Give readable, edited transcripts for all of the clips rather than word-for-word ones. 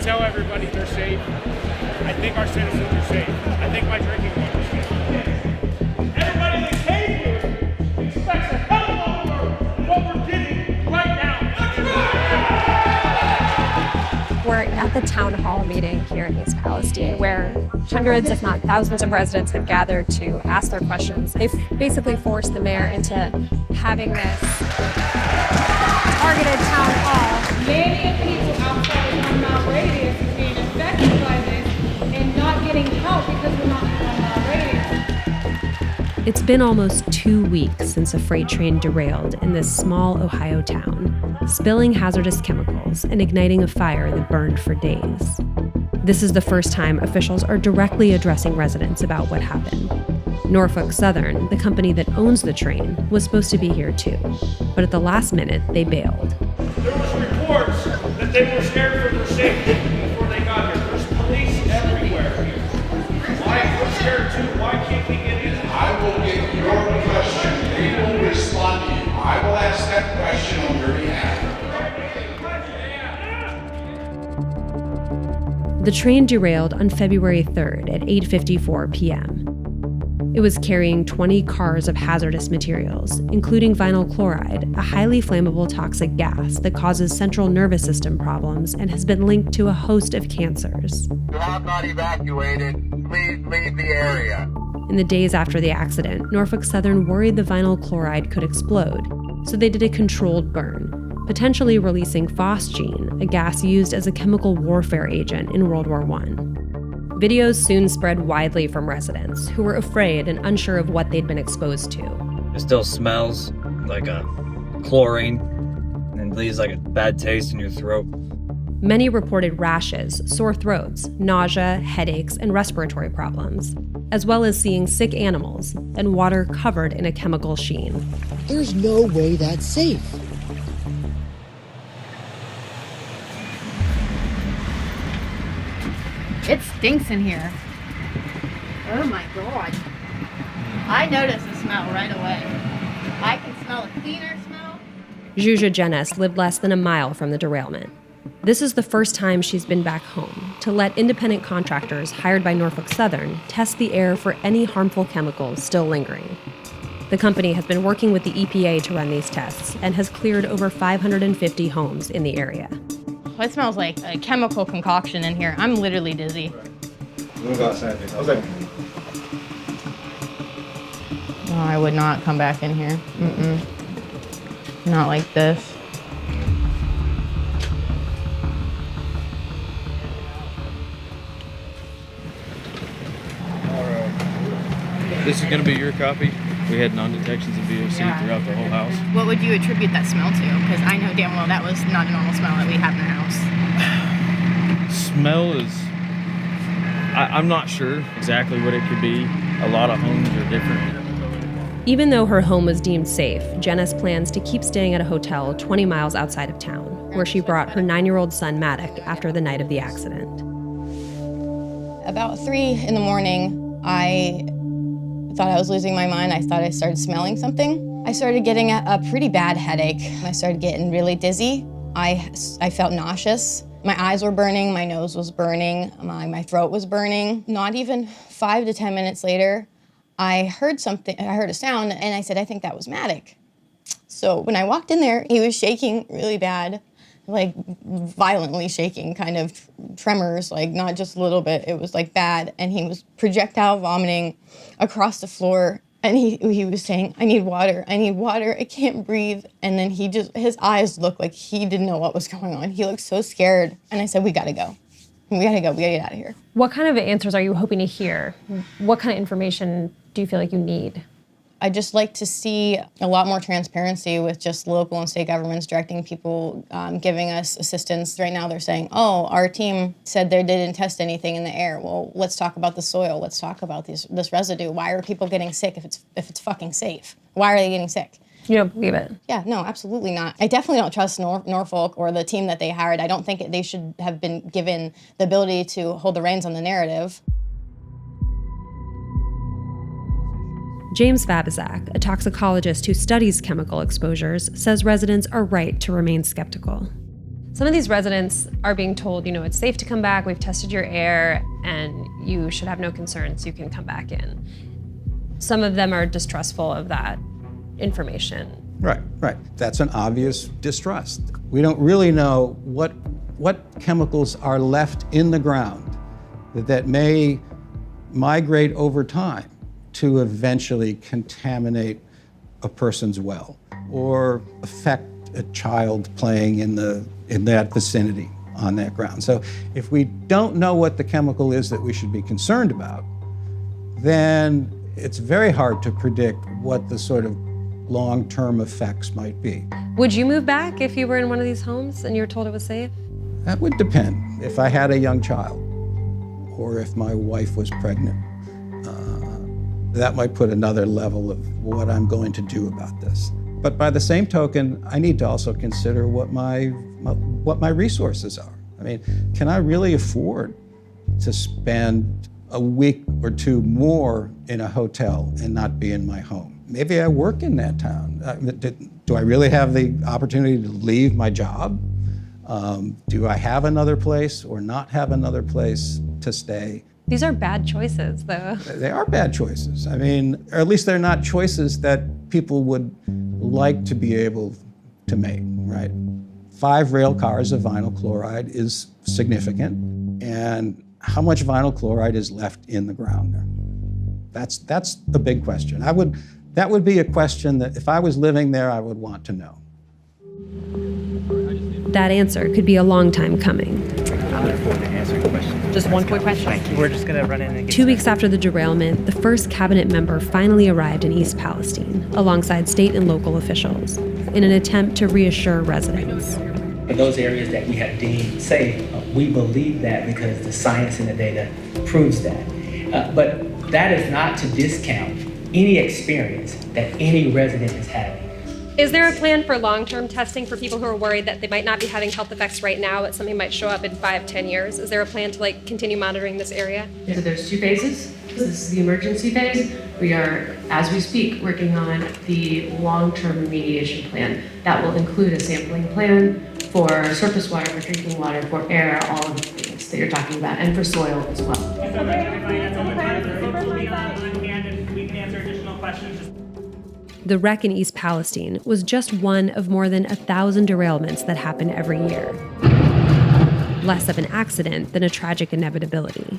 tell everybody they're safe. I think our citizens are safe. I think my drinking water is safe. Everybody that came here expects a hell of a lot more than what we're getting right now. We're at the town hall meeting here in East Palestine where hundreds, if not thousands of residents have gathered to ask their questions. They've basically forced the mayor into having this targeted town hall. Many people outside of 1 mile radius are being affected by this and not getting help because we're not in 1 mile radius. It's been almost 2 weeks since a freight train derailed in this small Ohio town, spilling hazardous chemicals and igniting a fire that burned for days. This is the first time officials are directly addressing residents about what happened. Norfolk Southern, the company that owns the train, was supposed to be here too, but at the last minute, they bailed. There was reports that they were scared for their safety before they got here. There's police everywhere. Why? We're scared too. Why can't we get in? I will get your question. They will respond to you. I will ask that question on your behalf. The train derailed on February 3rd at 8:54 p.m. It was carrying 20 cars of hazardous materials, including vinyl chloride, a highly flammable toxic gas that causes central nervous system problems and has been linked to a host of cancers. You have not evacuated. Please leave the area. In the days after the accident, Norfolk Southern worried the vinyl chloride could explode, so they did a controlled burn, potentially releasing phosgene, a gas used as a chemical warfare agent in World War I. Videos soon spread widely from residents who were afraid and unsure of what they'd been exposed to. It still smells like a chlorine and leaves like a bad taste in your throat. Many reported rashes, sore throats, nausea, headaches, and respiratory problems, as well as seeing sick animals and water covered in a chemical sheen. There's no way that's safe. It stinks in here. Oh my God. I noticed the smell right away. I can smell a cleaner smell. Zsuzsa Jenes lived less than a mile from the derailment. This is the first time she's been back home to let independent contractors hired by Norfolk Southern test the air for any harmful chemicals still lingering. The company has been working with the EPA to run these tests and has cleared over 550 homes in the area. It smells like a chemical concoction in here. I'm literally dizzy. We'll go outside. Okay. Oh, I would not come back in here. Not like this. This is going to be your copy. We had non-detections of VOC throughout the whole house. What would you attribute that smell to? Because I know damn well that was not a normal smell that we have in the house. Smell is... I'm not sure exactly what it could be. A lot of homes are different. Even though her home was deemed safe, Jenes plans to keep staying at a hotel 20 miles outside of town, where she brought her 9-year-old son Maddox after the night of the accident. About 3 in the morning, I thought I was losing my mind. I thought I started smelling something. I started getting a pretty bad headache. I started getting really dizzy. I felt nauseous. My eyes were burning, my nose was burning, my throat was burning. Not even 5 to 10 minutes later, I heard something, I heard a sound, and I said, I think that was Maddox. So when I walked in there, he was shaking really bad, like violently shaking, kind of tremors, like not just a little bit, it was like bad. And he was projectile vomiting across the floor. And he was saying, I need water, I can't breathe. And then his eyes looked like he didn't know what was going on. He looked so scared. And I said, we gotta go, we gotta get out of here. What kind of answers are you hoping to hear? What kind of information do you feel like you need? I'd just like to see a lot more transparency with just local and state governments directing people, giving us assistance. Right now they're saying, oh, our team said they didn't test anything in the air. Well, let's talk about the soil. Let's talk about this residue. Why are people getting sick if it's fucking safe? Why are they getting sick? You don't believe it? Yeah, no, absolutely not. I definitely don't trust Norfolk or the team that they hired. I don't think they should have been given the ability to hold the reins on the narrative. James Babizak, a toxicologist who studies chemical exposures, says residents are right to remain skeptical. Some of these residents are being told, it's safe to come back, we've tested your air, and you should have no concerns, you can come back in. Some of them are distrustful of that information. Right. That's an obvious distrust. We don't really know what chemicals are left in the ground that may migrate over time to eventually contaminate a person's well or affect a child playing in that vicinity on that ground. So if we don't know what the chemical is that we should be concerned about, then it's very hard to predict what the sort of long-term effects might be. Would you move back if you were in one of these homes and you were told it was safe? That would depend. If I had a young child or if my wife was pregnant, that might put another level of what I'm going to do about this. But by the same token, I need to also consider what my resources are. I mean, can I really afford to spend a week or two more in a hotel and not be in my home? Maybe I work in that town. Do I really have the opportunity to leave my job? Do I have another place or not have another place to stay? These are bad choices, though. They are bad choices. I mean, or at least they're not choices that people would like to be able to make, right? 5 rail cars of vinyl chloride is significant. And how much vinyl chloride is left in the ground there? That's a big question. That would be a question that if I was living there, I would want to know. That answer could be a long time coming. I'm looking forward to answering questions. Just one quick question. Thank you. We're just going to run in and get 2 weeks after the derailment, the first cabinet member finally arrived in East Palestine, alongside state and local officials, in an attempt to reassure residents. For those areas that we have deemed safe, we believe that because the science and the data proves that. But that is not to discount any experience that any resident is having. Is there a plan for long-term testing for people who are worried that they might not be having health effects right now, but something might show up in 5-10 years? Is there a plan to continue monitoring this area? So there's 2 phases. This is the emergency phase. We are, as we speak, working on the long-term remediation plan. That will include a sampling plan for surface water, for drinking water, for air, all of the things that you're talking about, and for soil as well. We can answer additional questions. The wreck in East Palestine was just one of more than 1,000 derailments that happen every year. Less of an accident than a tragic inevitability.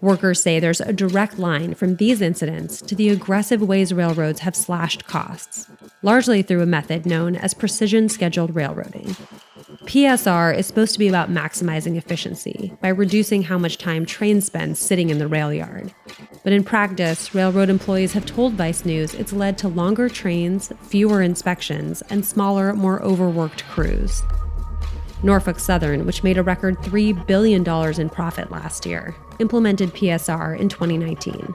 Workers say there's a direct line from these incidents to the aggressive ways railroads have slashed costs, largely through a method known as precision scheduled railroading. PSR is supposed to be about maximizing efficiency by reducing how much time trains spend sitting in the rail yard. But in practice, railroad employees have told Vice News it's led to longer trains, fewer inspections, and smaller, more overworked crews. Norfolk Southern, which made a record $3 billion in profit last year, implemented PSR in 2019.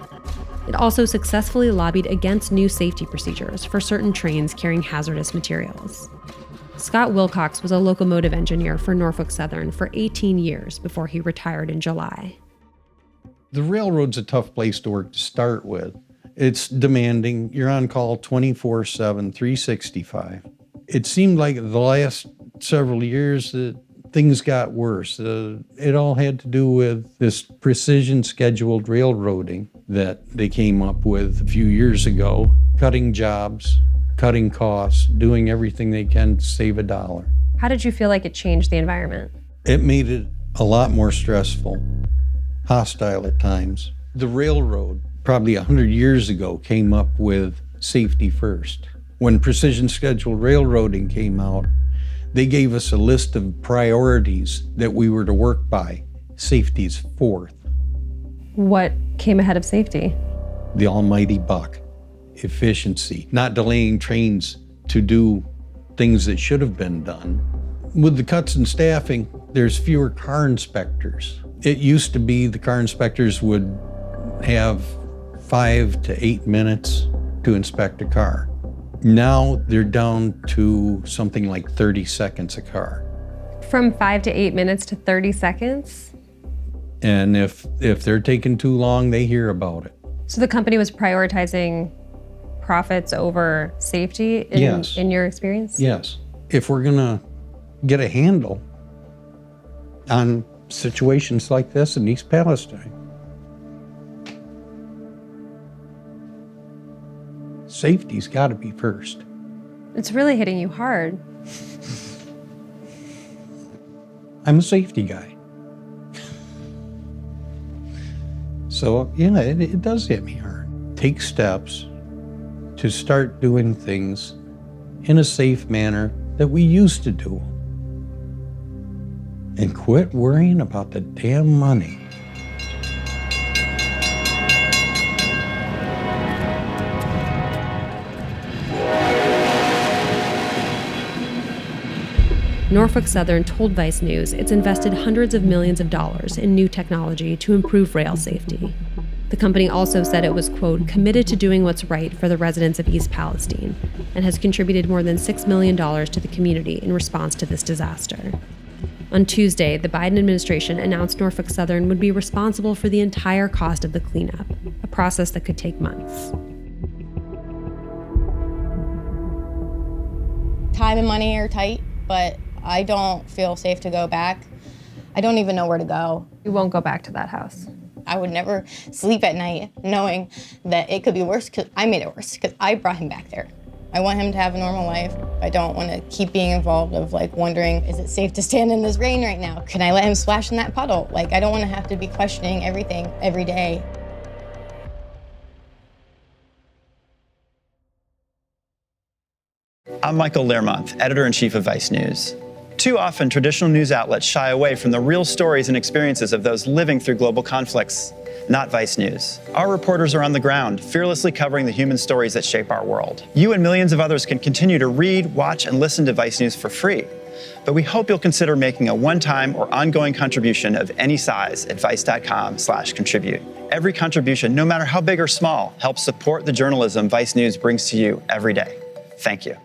It also successfully lobbied against new safety procedures for certain trains carrying hazardous materials. Scott Wilcox was a locomotive engineer for Norfolk Southern for 18 years before he retired in July. The railroad's a tough place to work to start with. It's demanding. You're on call 24/7, 365. It seemed like the last several years that things got worse. It all had to do with this precision scheduled railroading that they came up with a few years ago, cutting jobs, cutting costs, doing everything they can to save a dollar. How did you feel like it changed the environment? It made it a lot more stressful, hostile at times. The railroad, probably 100 years ago, came up with safety first. When precision scheduled railroading came out, they gave us a list of priorities that we were to work by. Safety's fourth. What came ahead of safety? The almighty buck. Efficiency, not delaying trains to do things that should have been done. With the cuts in staffing, there's fewer car inspectors. It used to be the car inspectors would have 5 to 8 minutes to inspect a car. Now they're down to something like 30 seconds a car. From 5 to 8 minutes to 30 seconds? And if they're taking too long, they hear about it. So the company was prioritizing profits over safety Yes. in your experience? Yes. If we're gonna get a handle on situations like this in East Palestine. Safety's got to be first. It's really hitting you hard. I'm a safety guy. So, yeah, it does hit me hard. Take steps to start doing things in a safe manner that we used to do. And quit worrying about the damn money. Norfolk Southern told Vice News it's invested hundreds of millions of dollars in new technology to improve rail safety. The company also said it was, quote, committed to doing what's right for the residents of East Palestine and has contributed more than $6 million to the community in response to this disaster. On Tuesday, the Biden administration announced Norfolk Southern would be responsible for the entire cost of the cleanup, a process that could take months. Time and money are tight, but I don't feel safe to go back. I don't even know where to go. You won't go back to that house. I would never sleep at night knowing that it could be worse because I made it worse because I brought him back there. I want him to have a normal life. I don't want to keep being involved of like wondering, is it safe to stand in this rain right now? Can I let him splash in that puddle? Like, I don't want to have to be questioning everything every day. I'm Michael Learmonth, editor-in-chief of Vice News. Too often, traditional news outlets shy away from the real stories and experiences of those living through global conflicts. Not Vice News. Our reporters are on the ground, fearlessly covering the human stories that shape our world. You and millions of others can continue to read, watch, and listen to Vice News for free. But we hope you'll consider making a one-time or ongoing contribution of any size at vice.com/contribute. Every contribution, no matter how big or small, helps support the journalism Vice News brings to you every day. Thank you.